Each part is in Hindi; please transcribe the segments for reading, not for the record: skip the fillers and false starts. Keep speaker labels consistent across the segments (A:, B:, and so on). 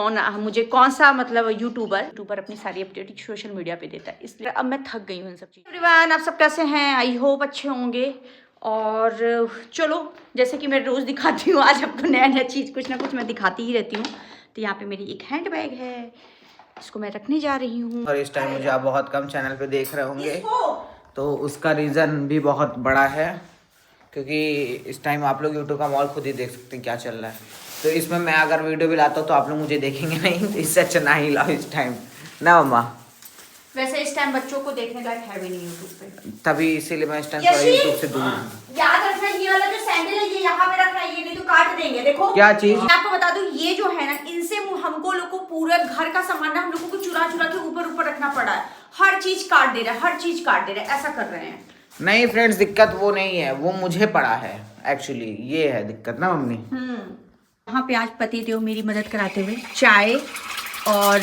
A: मुझे कौन सा मतलब यूट्यूबर अपनी सारी अपडेट सोशल मीडिया पे देता है, इसलिए अब मैं थक गई हूँ इन सब चीज़। एवरीवन, आप सब कैसे हैं? आई होप अच्छे होंगे। और चलो, जैसे कि मैं रोज़ दिखाती हूँ, आज आपको नया नया चीज़ कुछ ना कुछ मैं दिखाती ही रहती हूँ। तो यहाँ पे मेरी एक हैंड बैग है, इसको मैं रखने जा रही हूँ।
B: और इस टाइम मुझे आप बहुत कम चैनल पे देख रहे होंगे, तो उसका रीज़न भी बहुत बड़ा है, क्योंकि इस टाइम आप लोग यूट्यूब का मॉल खुद ही देख सकते हैं क्या चल रहा है। तो इसमें मैं अगर वीडियो भी लाता हूँ तो आप लोग मुझे देखेंगे नहीं, तो इससे अच्छा ना ही लाओ इस टाइम ना मम्मा।
A: वैसे इस टाइम बच्चों को देखने लायक है भी नहीं यूट्यूब पे,
B: तभी इसीलिए मैं इस टाइम थोड़ा यूट्यूब से दूर हूँ।
A: याद रखना, ये वाला जो सैंडल है ये यहाँ पे रखना है, ये नहीं तो काट देंगे। देखो
B: क्या चीज,
A: मैं आपको बता दूं, ये जो है ना, इनसे हमको लोग को पूरा घर का सामान ना हम लोगों को चुरा चुरा के ऊपर रखना पड़ा है। हर चीज काट दे रहा है, हर चीज काट दे रहा है, ऐसा कर रहे हैं।
B: नहीं फ्रेंड्स, दिक्कत वो नहीं है, वो मुझे पड़ा है एक्चुअली, ये है दिक्कत ना मम्मी।
A: यहाँ पे आज पति देव मेरी मदद कराते हुए चाय और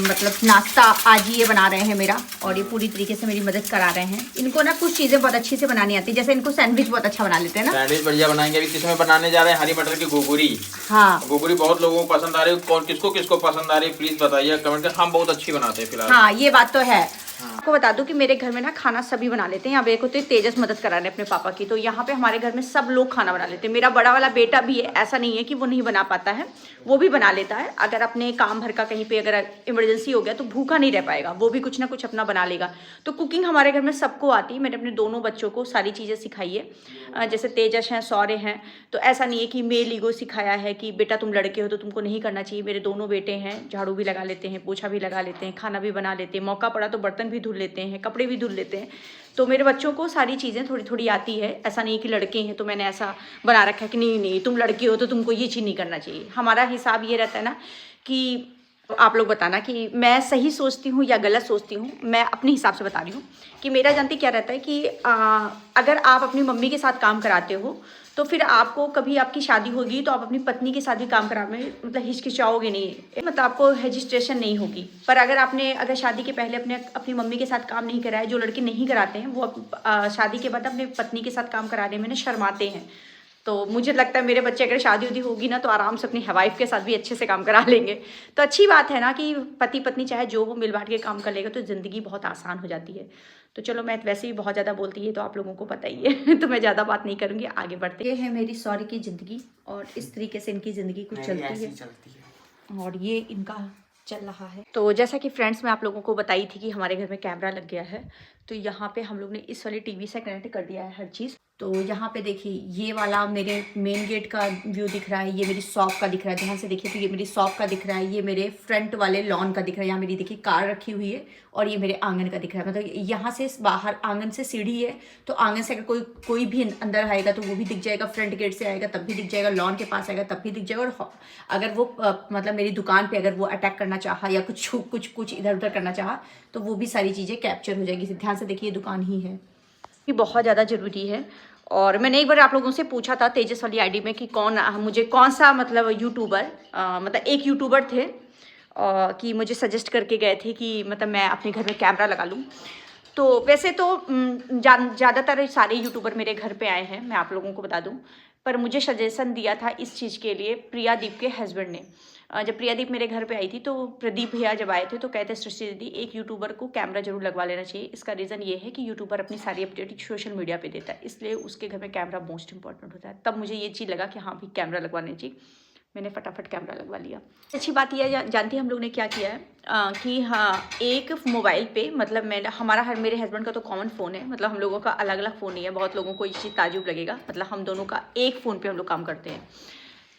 A: मतलब नाश्ता आज ये बना रहे हैं मेरा, और ये पूरी तरीके से मेरी मदद करा रहे हैं। इनको ना कुछ चीज़ें बहुत अच्छी से बनानी आती है, जैसे इनको सैंडविच बहुत अच्छा बना लेते हैं ना।
C: सैंडविच बढ़िया बनाएंगे। अभी किसमें बनाने जा रहे हैं? हरी मटर की गोगरी।
A: हाँ,
C: गोगरी बहुत लोगों को पसंद आ रही है। कौन किसको किसको पसंद आ रही है प्लीज बताइए कमेंट कर। हम बहुत अच्छी बनाते हैं फिलहाल।
A: हाँ, ये बात तो है। आपको बता दूं कि मेरे घर में ना खाना सभी बना लेते हैं। यहाँ देखो तो तेजस मदद करा रहे हैं अपने पापा की, तो यहाँ पे हमारे घर में सब लोग खाना बना लेते हैं। मेरा बड़ा वाला बेटा भी है, ऐसा नहीं है कि वो नहीं बना पाता है, वो भी बना लेता है। अगर अपने काम भर का कहीं पे अगर इमरजेंसी हो गया तो भूखा नहीं रह पाएगा, वो भी कुछ ना कुछ अपना बना लेगा। तो कुकिंग हमारे घर में सबको आती है। मैंने अपने दोनों बच्चों को सारी चीज़ें सिखाई है। जैसे तेजस हैं, सौर्य हैं, तो ऐसा नहीं है कि मेल ईगो सिखाया है कि बेटा तुम लड़के हो तो तुमको नहीं करना चाहिए। मेरे दोनों बेटे हैं, झाड़ू भी लगा लेते हैं, पोछा भी लगा लेते हैं, खाना भी बना लेते हैं, मौका पड़ा तो बर्तन भी धुल लेते हैं, कपड़े भी धुल लेते हैं। तो मेरे बच्चों को सारी चीज़ें थोड़ी थोड़ी आती है। ऐसा नहीं कि लड़के हैं तो मैंने ऐसा बना रखा है कि नहीं तुम लड़के हो तो तुमको ये चीज़ नहीं करना चाहिए। हमारा हिसाब ये रहता है ना कि आप लोग बताना कि मैं सही सोचती हूँ या गलत सोचती हूँ। मैं अपने हिसाब से बता रही हूँ कि मेरा जानती क्या रहता है कि अगर आप अपनी मम्मी के साथ काम कराते हो तो फिर आपको कभी आपकी शादी होगी तो आप अपनी पत्नी के साथ भी काम कराने में मतलब हिचकिचाओगे नहीं, मतलब आपको हेजिस्ट्रेशन नहीं होगी। पर अगर शादी के पहले अपनी मम्मी के साथ काम नहीं कराया, जो लड़के नहीं कराते हैं वो शादी के बाद अपने पत्नी के साथ काम कराने में ना शर्माते हैं। तो मुझे लगता है मेरे बच्चे अगर शादी उदी होगी ना तो आराम से अपनी वाइफ के साथ भी अच्छे से काम करा लेंगे। तो अच्छी बात है ना कि पति पत्नी चाहे जो हो मिल बांट के काम कर लेगा तो ज़िंदगी बहुत आसान हो जाती है। तो चलो, मैं वैसे ही बहुत ज़्यादा बोलती है तो आप लोगों को पता ही है तो मैं ज़्यादा बात नहीं करूँगी, आगे बढ़ते। ये है मेरी सौर्य की ज़िंदगी, और इस तरीके से इनकी ज़िंदगी कुछ चलती है और ये इनका चल रहा है। तो जैसा कि फ्रेंड्स मैं आप लोगों को बताई थी कि हमारे घर में कैमरा लग गया है, तो यहाँ पे हम लोग ने इस वाली टीवी से कनेक्ट कर दिया है हर चीज़। तो यहाँ पे देखिए, ये वाला मेरे मेन गेट का व्यू दिख रहा है, ये मेरी शॉप का दिख रहा है। ध्यान से देखिए तो ये मेरी शॉप का दिख रहा है, ये मेरे फ्रंट वाले लॉन का दिख रहा है। यहाँ मेरी देखिए कार रखी हुई है, और ये मेरे आंगन का दिख रहा है। मतलब यहाँ से बाहर आंगन से सीढ़ी है, तो आंगन से अगर कोई भी अंदर आएगा तो वो भी दिख जाएगा, फ्रंट गेट से आएगा तब भी दिख जाएगा, लॉन के पास आएगा तब भी दिख जाएगा। और अगर वो मतलब मेरी दुकान पर अगर वो अटैक करना चाहा या कुछ इधर उधर करना चाहा तो वो भी सारी चीज़ें कैप्चर हो जाएगी। ध्यान से देखिए, दुकान ही है। ये बहुत ज़्यादा ज़रूरी है। और मैंने एक बार आप लोगों से पूछा था तेजस वाली आईडी में कि मुझे कौन सा मतलब यूट्यूबर मतलब एक यूट्यूबर थे कि मुझे सजेस्ट करके गए थे कि मतलब मैं अपने घर में कैमरा लगा लूँ। तो वैसे तो ज़्यादातर सारे यूट्यूबर मेरे घर पे आए हैं, मैं आप लोगों को बता दूं। पर मुझे सजेशन दिया था इस चीज़ के लिए प्रियादीप के हस्बैंड ने। जब प्रियादीप मेरे घर पे आई थी तो प्रदीप भैया जब आए थे तो कहते सृष्टि दीदी एक यूट्यूबर को कैमरा जरूर लगवा लेना चाहिए। इसका रीज़न ये है कि यूट्यूबर अपनी सारी अपडेट सोशल मीडिया पे देता है, इसलिए उसके घर में कैमरा मोस्ट इंपॉर्टेंट होता है। तब मुझे ये चीज़ लगा कि हाँ भी कैमरा लगवाना चाहिए। मैंने फटाफट कैमरा लगवा लिया। अच्छी बात यह जानती है हम लोग ने क्या किया है कि हाँ, एक मोबाइल पे मतलब मेरे हस्बैंड का तो कॉमन फ़ोन है, मतलब हम लोगों का अलग अलग फ़ोन नहीं है। बहुत लोगों को ये चीज़ ताजुब लगेगा, मतलब हम दोनों का एक फ़ोन पे हम लोग काम करते हैं।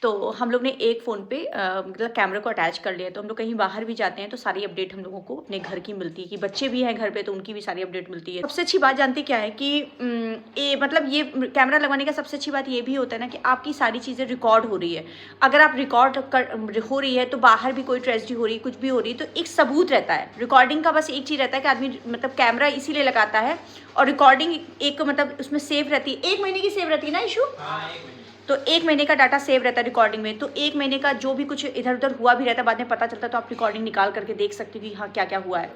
A: तो हम लोग ने एक फ़ोन पे मतलब कैमरे को अटैच कर लिया, तो हम लोग कहीं बाहर भी जाते हैं तो सारी अपडेट हम लोगों को अपने घर की मिलती है। कि बच्चे भी हैं घर पे तो उनकी भी सारी अपडेट मिलती है। सबसे अच्छी बात जानते क्या है कि मतलब ये कैमरा लगवाने का सबसे अच्छी बात ये भी होता है ना कि आपकी सारी चीज़ें रिकॉर्ड हो रही है। अगर आप रिकॉर्ड हो रही है तो बाहर भी कोई ट्रेजेडी हो रही है, कुछ भी हो रही है, तो एक सबूत रहता है। रिकॉर्डिंग का बस एक चीज़ रहता है कि आदमी मतलब कैमरा इसीलिए लगाता है, और रिकॉर्डिंग एक मतलब उसमें सेव रहती है, 1 महीने की सेव रहती है ना इशू। तो 1 महीने का डाटा सेव रहता है रिकॉर्डिंग में, तो 1 महीने का जो भी कुछ इधर उधर हुआ भी रहता है बाद में पता चलता है, तो आप रिकॉर्डिंग निकाल करके देख सकते हो कि हाँ क्या क्या हुआ है।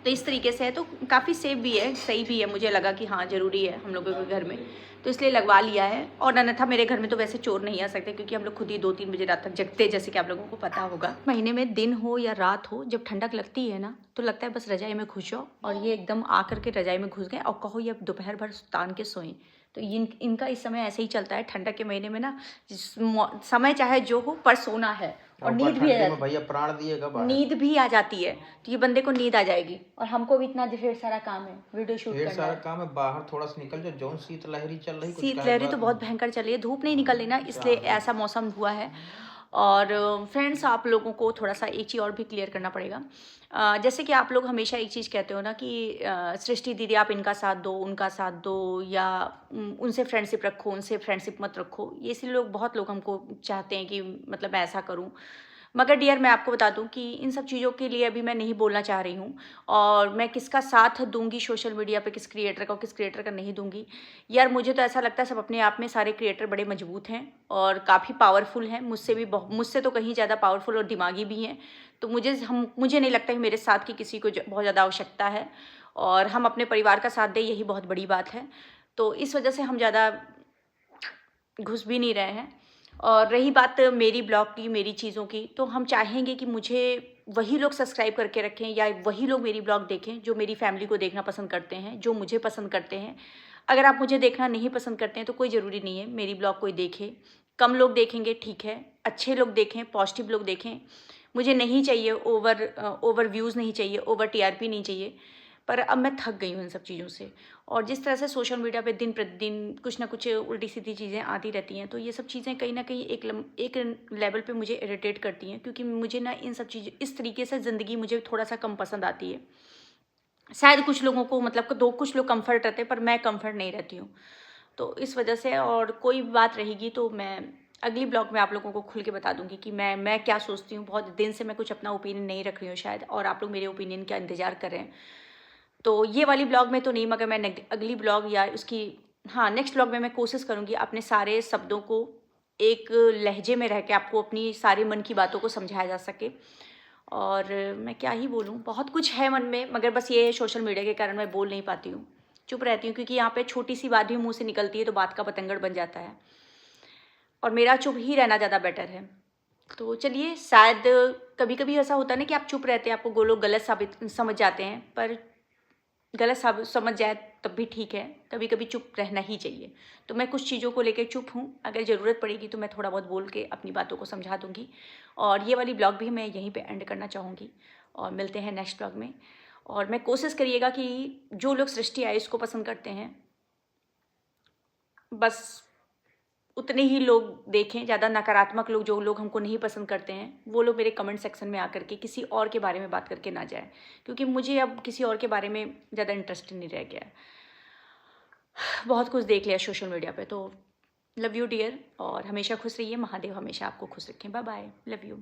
A: तो इस तरीके से है, तो काफ़ी सेफ भी है, सही भी है। मुझे लगा कि हाँ ज़रूरी है हम लोगों के घर में तो इसलिए लगवा लिया है। और अन्यथा मेरे घर में तो वैसे चोर नहीं आ सकते, क्योंकि हम लोग खुद ही 2-3 बजे रात तक जगते हैं, जैसे कि आप लोगों को पता होगा। महीने में दिन हो या रात हो, जब ठंडक लगती है ना, तो लगता है बस रजाई में घुस जाओ, और ये एकदम आकर के रजाई में घुस गए और कहो ये दोपहर भर तान के सोएं। तो इनका इस समय ऐसे ही चलता है ठंडक के महीने में ना, समय चाहे जो हो पर सोना है। और नींद भी आ जाती है,
C: भैया प्राण दिएगा बाहर।
A: नींद भी आ जाती है, तो ये बंदे को नींद आ जाएगी। और हमको भी इतना ढेर सारा काम है, वीडियो शूट करना है,
C: ढेर सारा काम है। बाहर थोड़ा सा निकल जाओ, जौन शीतलहरी चल रही,
A: शीतलहरी तो बहुत भयंकर चल रही है, धूप नहीं निकल रही ना, इसलिए ऐसा मौसम हुआ है। और फ्रेंड्स, आप लोगों को थोड़ा सा एक चीज़ और भी क्लियर करना पड़ेगा। जैसे कि आप लोग हमेशा एक चीज़ कहते हो ना कि सृष्टि दीदी आप इनका साथ दो, उनका साथ दो, या उनसे फ्रेंडशिप रखो, उनसे फ्रेंडशिप मत रखो। ये इसलिए बहुत लोग हमको चाहते हैं कि मतलब मैं ऐसा करूं। मगर डियर, मैं आपको बता दूं कि इन सब चीज़ों के लिए अभी मैं नहीं बोलना चाह रही हूं। और मैं किसका साथ दूंगी सोशल मीडिया पे, किस क्रिएटर का और किस क्रिएटर का नहीं दूंगी। यार मुझे तो ऐसा लगता है सब अपने आप में सारे क्रिएटर बड़े मजबूत हैं और काफ़ी पावरफुल हैं, मुझसे तो कहीं ज़्यादा पावरफुल और दिमागी भी हैं। तो मुझे नहीं लगता कि मेरे साथ की किसी को बहुत ज़्यादा आवश्यकता है, और हम अपने परिवार का साथ दें, यही बहुत बड़ी बात है। तो इस वजह से हम ज़्यादा घुस भी नहीं रहे हैं। और रही बात मेरी ब्लॉग की, मेरी चीज़ों की, तो हम चाहेंगे कि मुझे वही लोग सब्सक्राइब करके रखें, या वही लोग मेरी ब्लॉग देखें जो मेरी फैमिली को देखना पसंद करते हैं, जो मुझे पसंद करते हैं। अगर आप मुझे देखना नहीं पसंद करते हैं तो कोई ज़रूरी नहीं है मेरी ब्लॉग कोई देखे। कम लोग देखेंगे ठीक है, अच्छे लोग देखें, पॉजिटिव लोग देखें। मुझे नहीं चाहिए ओवर व्यूज़ नहीं चाहिए, ओवर TRP नहीं चाहिए। पर अब मैं थक गई हूँ इन सब चीज़ों से। और जिस तरह से सोशल मीडिया पे दिन प्रतिदिन कुछ ना कुछ उल्टी सीधी चीज़ें आती रहती हैं, तो ये सब चीज़ें कहीं ना कहीं एक लेवल पे मुझे इरिटेट करती हैं, क्योंकि मुझे ना इन सब चीज़ इस तरीके से ज़िंदगी मुझे थोड़ा सा कम पसंद आती है। शायद कुछ लोगों को मतलब कुछ लोग कम्फर्ट रहते हैं, पर मैं कम्फर्ट नहीं रहती हूँ। तो इस वजह से, और कोई बात रहेगी तो मैं अगली ब्लॉग में आप लोगों को खुल के बता दूंगी कि मैं क्या सोचती हूँ। बहुत दिन से मैं कुछ अपना ओपिनियन नहीं रख रही हूँ शायद, और आप लोग मेरे ओपिनियन का इंतज़ार कर रहे हैं। तो ये वाली ब्लॉग में तो नहीं, मगर मैं अगली ब्लॉग या उसकी नेक्स्ट ब्लॉग में मैं कोशिश करूँगी अपने सारे शब्दों को एक लहजे में रह के आपको अपनी सारी मन की बातों को समझाया जा सके। और मैं क्या ही बोलूँ, बहुत कुछ है मन में, मगर बस ये सोशल मीडिया के कारण मैं बोल नहीं पाती हूँ, चुप रहती हूँ, क्योंकि यहाँ पे छोटी सी बात भी मुँह से निकलती है तो बात का बतंगड़ बन जाता है, और मेरा चुप ही रहना ज़्यादा बेटर है। तो चलिए, शायद कभी कभी ऐसा होता है ना कि आप चुप रहते हैं, आपको वो लोग गलत समझ जाते हैं, पर गलत समझ जाए तब भी ठीक है, कभी कभी चुप रहना ही चाहिए। तो मैं कुछ चीज़ों को लेकर चुप हूँ, अगर ज़रूरत पड़ेगी तो मैं थोड़ा बहुत बोल के अपनी बातों को समझा दूँगी। और ये वाली ब्लॉग भी मैं यहीं पे एंड करना चाहूँगी, और मिलते हैं नेक्स्ट ब्लॉग में। और मैं कोशिश करिएगा कि जो लोग सृष्टि आयुष को पसंद करते हैं बस उतने ही लोग देखें, ज़्यादा नकारात्मक लोग, जो लोग हमको नहीं पसंद करते हैं, वो लोग मेरे कमेंट सेक्शन में आकर के किसी और के बारे में बात करके ना जाए, क्योंकि मुझे अब किसी और के बारे में ज़्यादा इंटरेस्ट नहीं रह गया है। बहुत कुछ देख लिया सोशल मीडिया पे। तो लव यू डियर, और हमेशा खुश रहिए, महादेव हमेशा आपको खुश रखें। Bye bye, love you.